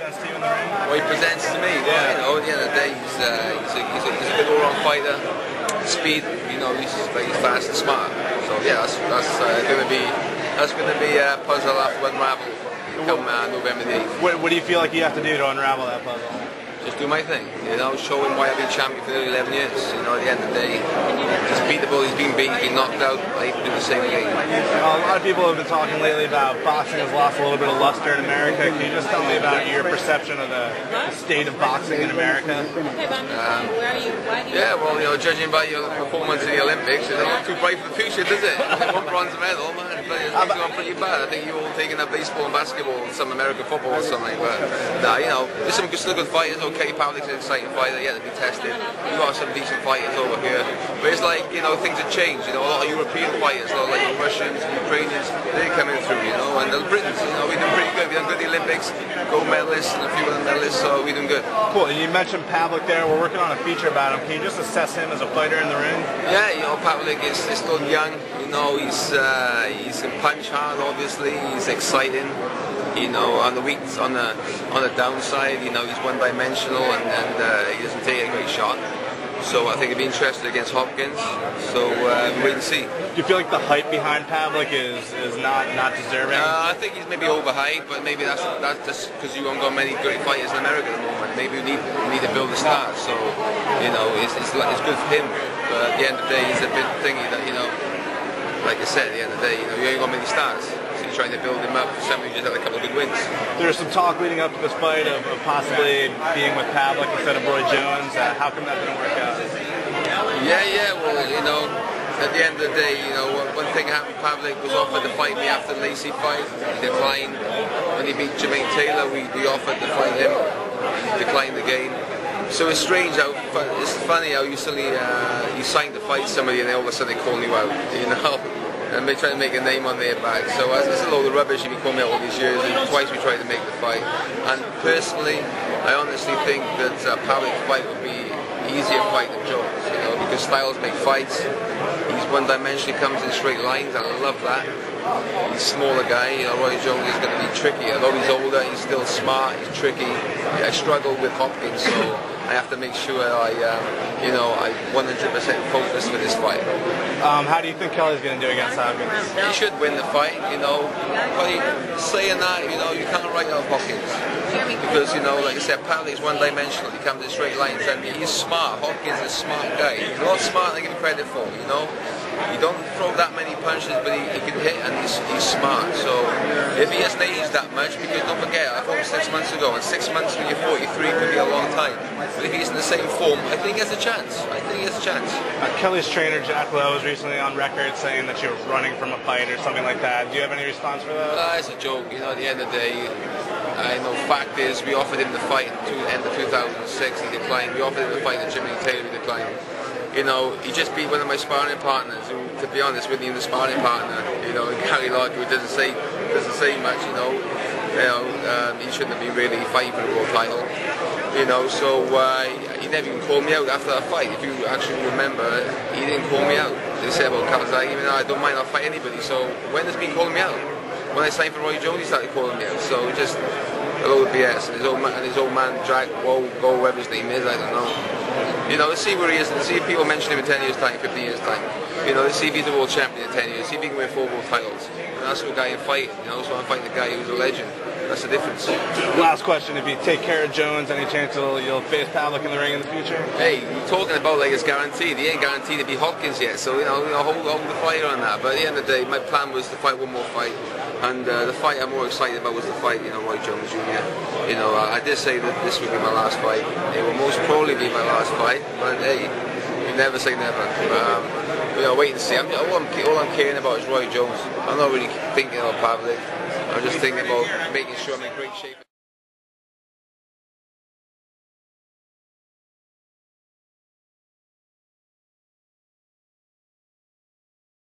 presents to you in the ring? What he presents to me, well, you know, at the end of the day, he's a good all-round fighter. Speed, you know, he's very fast and smart. So yeah, that's going to be a puzzle after Unravel come November the 8th. What do you feel like you have to do to unravel that puzzle? Just do my thing, you know, show him why I've been champion for 11 years. You know, at the end of the day, just beat the bull. He's been beat, he's been knocked out. I do the same game. A lot of people have been talking lately about boxing has lost a little bit of luster in America. Can you just tell me about your perception of the state of boxing in America? Yeah, well, you know, judging by your performance in the Olympics, it's not too bright for the future, does it? One bronze medal, man. It's gone pretty bad. I think you're all taking up baseball and basketball and some American football or something. But nah, you know, there's some still good fighters. Okay, Pavlik's an exciting fighter, yet to be tested. We've got some decent fighters over here. But it's like, you know, things have changed. You know, a lot of European fighters, a lot of like Russians, Ukrainians, they're coming through, you know, and the Britons, you know, we're doing pretty good. We've done good at the Olympics, gold medalists and a few other medalists, so we're doing good. Cool, and you mentioned Pavlik there. We're working on a feature about him. Can you just assess him as a fighter in the ring? Yeah, you know, Pavlik is still young. You know, he's a punch hard, obviously. He's exciting. You know, on the downside, you know, he's one-dimensional and he doesn't take a great shot. So I think he'd be interested against Hopkins. So wait and see. Do you feel like the hype behind Pavlik is not deserving? I think he's maybe overhyped, but maybe that's just because you haven't got many great fighters in America at the moment. Maybe we need to build the stars. So you know, it's good for him. But at the end of the day, he's a bit thingy that, you know, like I said, at the end of the day, you know, you ain't got many stars. Trying to build him up for somebody who just had a couple of good wins. There's some talk leading up to this fight of possibly being with Pavlik instead of Roy Jones. How come that didn't work out? Yeah, well, you know, at the end of the day, you know, one thing happened, Pavlik was offered to fight me after the Lacey fight. He declined. When he beat Jermaine Taylor, we offered to fight him. He declined the game. So it's strange how, it's funny how you suddenly, you signed to fight somebody and all of a sudden they call you out, you know? And they try to make a name on their back. So it's a load of rubbish if you call me out all these years. And twice we tried to make the fight. And personally, I honestly think that Pavlik's fight would be easier fight than Jones, you know, because styles make fights. He's one-dimensional, comes in straight lines. I love that. He's a smaller guy. You know, Roy Jones is going to be tricky. Although he's older, he's still smart. He's tricky. I struggle with Hopkins, so I have to make sure I 100% focus for this fight. How do you think Kelly's going to do against Hopkins? He should win the fight, you know. But saying that, you know, you can't write out Hopkins. Because, you know, like I said, Pavlik's one-dimensional. He comes in straight lines, and he's smart. Hopkins is a smart guy. He's a lot smarter than I give him credit for, you know. He don't throw that many punches, but he can hit, and he's smart. So if he hasn't aged that much, because don't forget, I fought him 6 months ago, and 6 months when you're 43 could be a long time. But if he's in the same form, I think he has a chance. Kelly's trainer, Jack Lowe, was recently on record saying that you were running from a fight or something like that. Do you have any response for that? It's a joke. You know, at the end of the day, I know fact is we offered him the fight in end of 2006. He declined. We offered him the fight in Jermaine Taylor. He declined. You know, he just beat one of my sparring partners, who, to be honest, wasn't even the sparring partner. You know, Gary Lodge, who doesn't say much. You know, he shouldn't have been really fighting for the world title. You know, so he never even called me out after that fight. If you actually remember, he didn't call me out. They said about Calzaghe, even though I don't mind, I'll fight anybody. So when has he been calling me out? When I signed for Roy Jones, he started calling me out. So just a load of BS. And his old man, Jack, whoever his name is, I don't know. You know, let's see where he is, and see if people mention him in 10 years' time, 15 years' time. You know, let's see if he's a world champion in 10 years, see if he can win 4 world titles. And that's the guy you fight, you know, so I'm fighting the guy who's a legend. That's the difference. Last question, if you take care of Jones, any chance you'll face Pavlik in the ring in the future? Hey, you're talking about like it's guaranteed. He ain't guaranteed to be Hopkins yet, so, you know, hold the fire on that. But at the end of the day, my plan was to fight one more fight. And the fight I'm more excited about was the fight, you know, Roy Jones Jr. You know, I did say that this would be my last fight. It will most probably be my last fight, but hey, you never say never. You know, wait and see. All I'm caring about is Roy Jones. I'm not really thinking about Pavlik. I'm just thinking about making sure I'm in great shape.